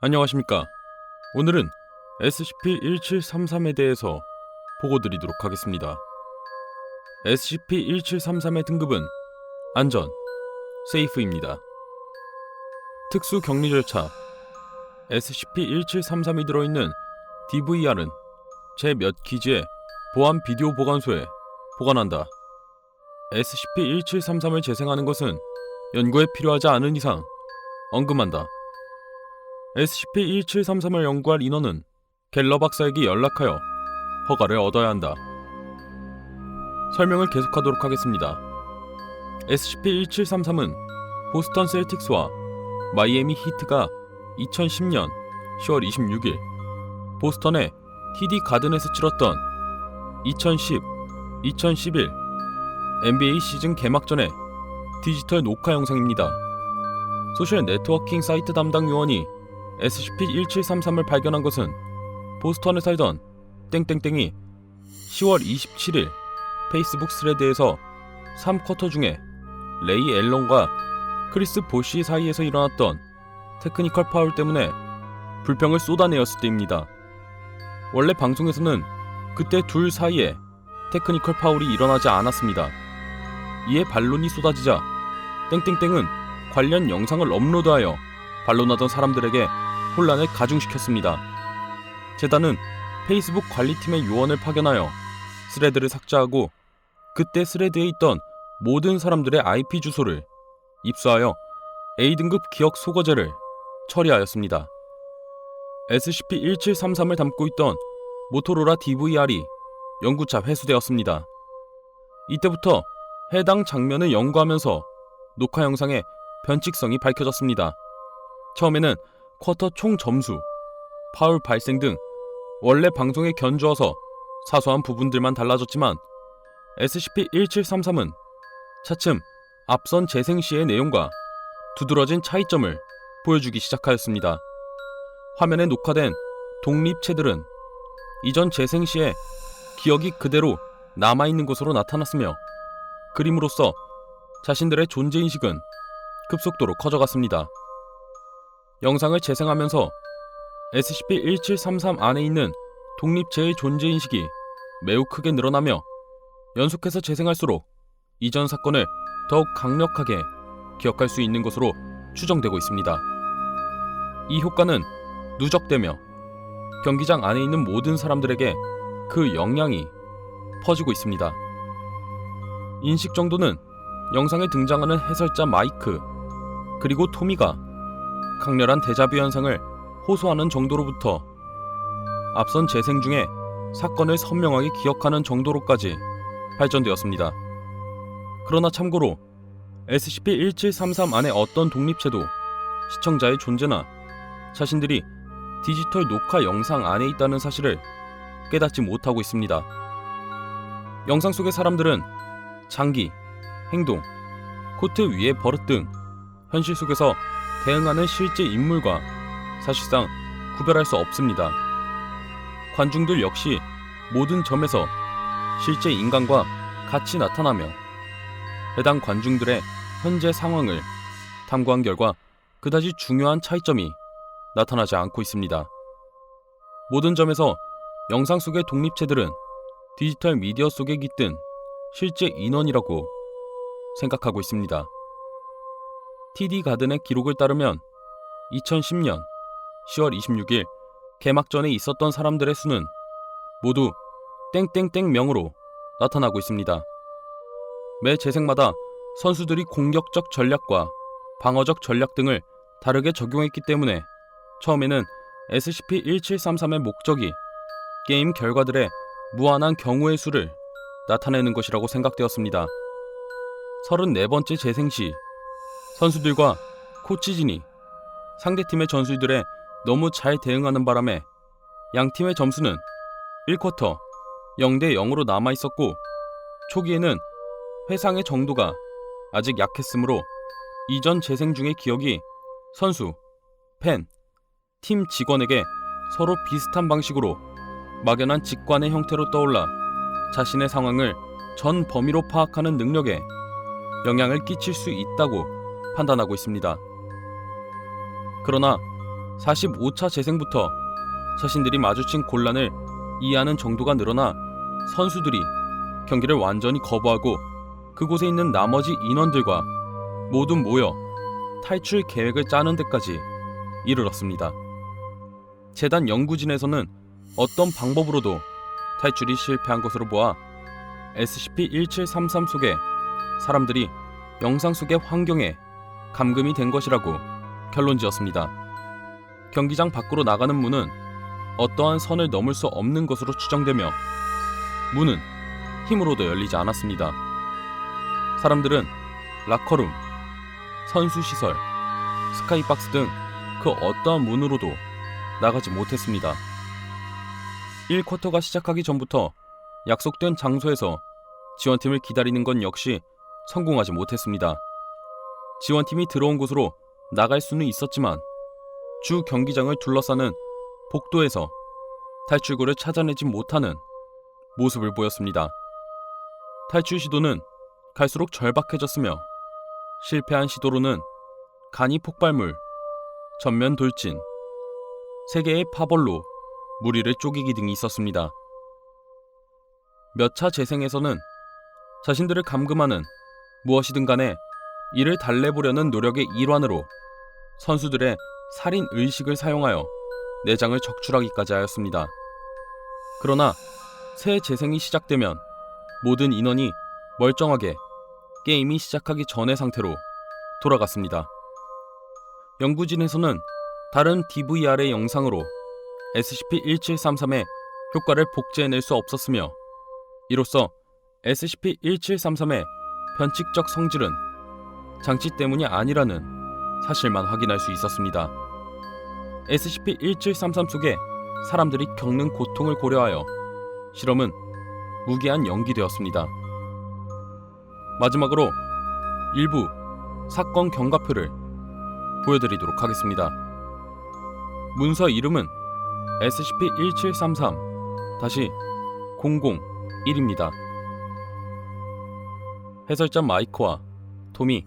안녕하십니까. 오늘은 SCP-1733에 대해서 보고드리도록 하겠습니다. SCP-1733의 등급은 안전, 세이프입니다. 특수 격리 절차 SCP-1733이 들어있는 DVR은 제 몇 기지의 보안 비디오 보관소에 보관한다. SCP-1733을 재생하는 것은 연구에 필요하지 않은 이상 언급한다. SCP-1733을 연구할 인원은 갤러 박사에게 연락하여 허가를 얻어야 한다. 설명을 계속하도록 하겠습니다. SCP-1733은 보스턴 셀틱스와 마이애미 히트가 2010년 10월 26일 보스턴의 TD 가든에서 치렀던 2010-2011 NBA 시즌 개막 전의 디지털 녹화 영상입니다. 소셜 네트워킹 사이트 담당 요원이 SCP-1733을 발견한 것은 보스턴에 살던 땡땡땡이 10월 27일 페이스북 스레드에서 3쿼터 중에 레이 앨런과 크리스 보쉬 사이에서 일어났던 테크니컬 파울 때문에 불평을 쏟아내었을 때입니다. 원래 방송에서는 그때 둘 사이에 테크니컬 파울이 일어나지 않았습니다. 이에 반론이 쏟아지자 땡땡땡은 관련 영상을 업로드하여 반론하던 사람들에게 혼란을 가중시켰습니다. 재단은 페이스북 관리팀의 요원을 파견하여 스레드를 삭제하고 그때 스레드에 있던 모든 사람들의 IP 주소를 입수하여 A등급 기억 소거제를 처리하였습니다. SCP-1733을 담고 있던 모토로라 DVR이 연구차 회수되었습니다. 이때부터 해당 장면을 연구하면서 녹화 영상의 변칙성이 밝혀졌습니다. 처음에는 쿼터 총 점수, 파울 발생 등 원래 방송에 견주어서 사소한 부분들만 달라졌지만 SCP-1733은 차츰 앞선 재생 시의 내용과 두드러진 차이점을 보여주기 시작하였습니다. 화면에 녹화된 독립체들은 이전 재생 시의 기억이 그대로 남아있는 것으로 나타났으며 그림으로써 자신들의 존재인식은 급속도로 커져갔습니다. 영상을 재생하면서 SCP-1733 안에 있는 독립체의 존재인식이 매우 크게 늘어나며 연속해서 재생할수록 이전 사건을 더욱 강력하게 기억할 수 있는 것으로 추정되고 있습니다. 이 효과는 누적되며 경기장 안에 있는 모든 사람들에게 그 영향이 퍼지고 있습니다. 인식 정도는 영상에 등장하는 해설자 마이크 그리고 토미가 강렬한 데자뷰 현상을 호소하는 정도로부터 앞선 재생 중에 사건을 선명하게 기억하는 정도로까지 발전되었습니다. 그러나 참고로 SCP-1733 안에 어떤 독립체도 시청자의 존재나 자신들이 디지털 녹화 영상 안에 있다는 사실을 깨닫지 못하고 있습니다. 영상 속의 사람들은 장기, 행동, 코트 위의 버릇 등 현실 속에서 대응하는 실제 인물과 사실상 구별할 수 없습니다. 관중들 역시 모든 점에서 실제 인간과 같이 나타나며 해당 관중들의 현재 상황을 탐구한 결과 그다지 중요한 차이점이 나타나지 않고 있습니다. 모든 점에서 영상 속의 독립체들은 디지털 미디어 속에 깃든 실제 인원이라고 생각하고 있습니다. TD 가든의 기록을 따르면 2010년 10월 26일 개막 전에 있었던 사람들의 수는 모두 땡땡땡 명으로 나타나고 있습니다. 매 재생마다 선수들이 공격적 전략과 방어적 전략 등을 다르게 적용했기 때문에 처음에는 SCP-1733의 목적이 게임 결과들의 무한한 경우의 수를 나타내는 것이라고 생각되었습니다. 34번째 재생 시 선수들과 코치진이 상대팀의 전술들에 너무 잘 대응하는 바람에 양팀의 점수는 1쿼터 0대 0으로 남아있었고 초기에는 회상의 정도가 아직 약했으므로 이전 재생 중의 기억이 선수, 팬, 팀 직원에게 서로 비슷한 방식으로 막연한 직관의 형태로 떠올라 자신의 상황을 전 범위로 파악하는 능력에 영향을 끼칠 수 있다고 판단하고 있습니다. 그러나 45차 재생부터 자신들이 마주친 곤란을 이해하는 정도가 늘어나 선수들이 경기를 완전히 거부하고 그곳에 있는 나머지 인원들과 모두 모여 탈출 계획을 짜는 데까지 이르렀습니다. 재단 연구진에서는 어떤 방법으로도 탈출이 실패한 것으로 보아 SCP-1733 속의 사람들이 영상 속의 환경에 감금이 된 것이라고 결론지었습니다. 경기장 밖으로 나가는 문은 어떠한 선을 넘을 수 없는 것으로 추정되며 문은 힘으로도 열리지 않았습니다. 사람들은 라커룸, 선수시설, 스카이박스 등 그 어떠한 문으로도 나가지 못했습니다. 1쿼터가 시작하기 전부터 약속된 장소에서 지원팀을 기다리는 건 역시 성공하지 못했습니다. 지원팀이 들어온 곳으로 나갈 수는 있었지만 주 경기장을 둘러싸는 복도에서 탈출구를 찾아내지 못하는 모습을 보였습니다. 탈출 시도는 갈수록 절박해졌으며 실패한 시도로는 간이 폭발물, 전면 돌진, 3개의 파벌로 무리를 쪼개기 등이 있었습니다. 몇 차 재생에서는 자신들을 감금하는 무엇이든 간에 이를 달래보려는 노력의 일환으로 선수들의 살인 의식을 사용하여 내장을 적출하기까지 하였습니다. 그러나 새 재생이 시작되면 모든 인원이 멀쩡하게 게임이 시작하기 전의 상태로 돌아갔습니다. 연구진에서는 다른 DVR의 영상으로 SCP-1733의 효과를 복제해낼 수 없었으며 이로써 SCP-1733의 변칙적 성질은 장치 때문이 아니라는 사실만 확인할 수 있었습니다. SCP-1733 속에 사람들이 겪는 고통을 고려하여 실험은 무기한 연기되었습니다. 마지막으로 일부 사건 경과표를 보여드리도록 하겠습니다. 문서 이름은 SCP-1733-001입니다. 해설자 마이크와 톰이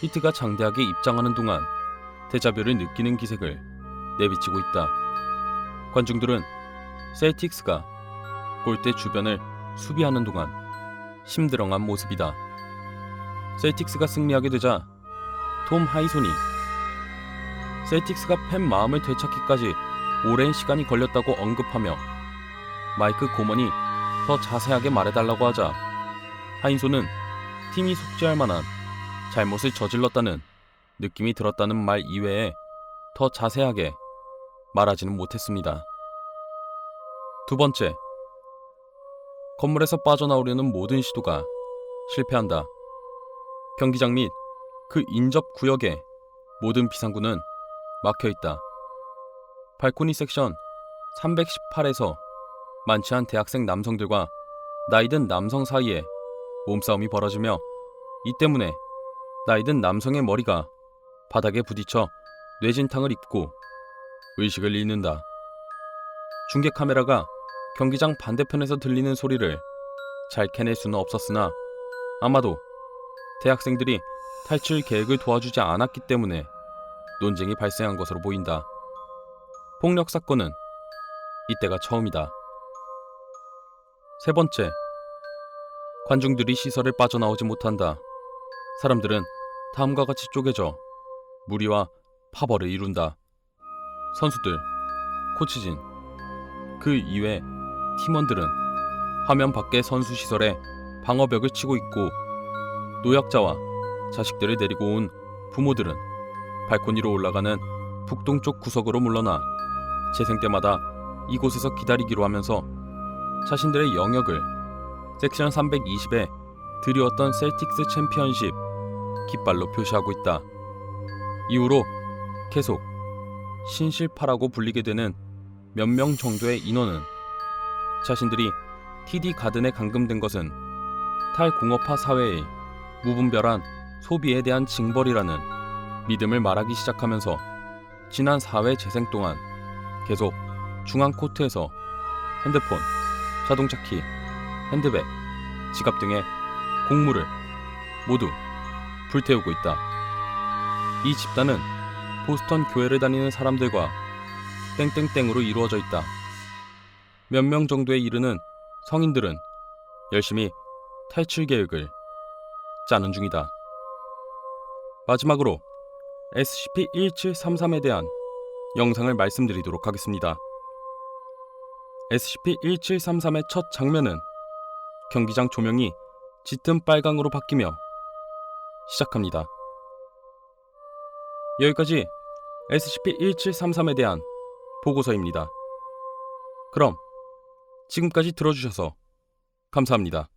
히트가 장대하게 입장하는 동안 데자뷰를 느끼는 기색을 내비치고 있다. 관중들은 셀틱스가 골대 주변을 수비하는 동안 심드렁한 모습이다. 셀틱스가 승리하게 되자 톰 하이손이 셀틱스가 팬 마음을 되찾기까지 오랜 시간이 걸렸다고 언급하며 마이크 고먼이 더 자세하게 말해달라고 하자 하인손은 팀이 속죄할 만한 잘못을 저질렀다는 느낌이 들었다는 말 이외에 더 자세하게 말하지는 못했습니다. 두 번째, 건물에서 빠져나오려는 모든 시도가 실패한다. 경기장 및 그 인접 구역의 모든 비상구는 막혀있다. 발코니 섹션 318에서 많지 않은 대학생 남성들과 나이든 남성 사이에 몸싸움이 벌어지며 이 때문에 나이든 남성의 머리가 바닥에 부딪혀 뇌진탕을 입고 의식을 잃는다. 중계 카메라가 경기장 반대편에서 들리는 소리를 잘 캐낼 수는 없었으나 아마도 대학생들이 탈출 계획을 도와주지 않았기 때문에 논쟁이 발생한 것으로 보인다. 폭력 사건은 이때가 처음이다. 세 번째, 관중들이 시설을 빠져나오지 못한다. 사람들은 다음과 같이 쪼개져 무리와 파벌을 이룬다. 선수들, 코치진, 그 이외 팀원들은 화면 밖의 선수 시설에 방어벽을 치고 있고 노약자와 자식들을 데리고 온 부모들은 발코니로 올라가는 북동쪽 구석으로 물러나 재생 때마다 이곳에서 기다리기로 하면서 자신들의 영역을 섹션 320에 들이었던 셀틱스 챔피언십 깃발로 표시하고 있다. 이후로 계속 신실파라고 불리게 되는 몇 명 정도의 인원은 자신들이 TD 가든에 감금된 것은 탈공업화 사회의 무분별한 소비에 대한 징벌이라는 믿음을 말하기 시작하면서 지난 4회 재생 동안 계속 중앙 코트에서 핸드폰, 자동차 키, 핸드백, 지갑 등의 공물을 모두 불태우고 있다. 이 집단은 보스턴 교회를 다니는 사람들과 땡땡땡으로 이루어져 있다. 몇 명 정도에 이르는 성인들은 열심히 탈출 계획을 짜는 중이다. 마지막으로 SCP-1733에 대한 영상을 말씀드리도록 하겠습니다. SCP-1733의 첫 장면은 경기장 조명이 짙은 빨강으로 바뀌며 시작합니다. 여기까지 SCP-1733에 대한 보고서입니다. 그럼 지금까지 들어주셔서 감사합니다.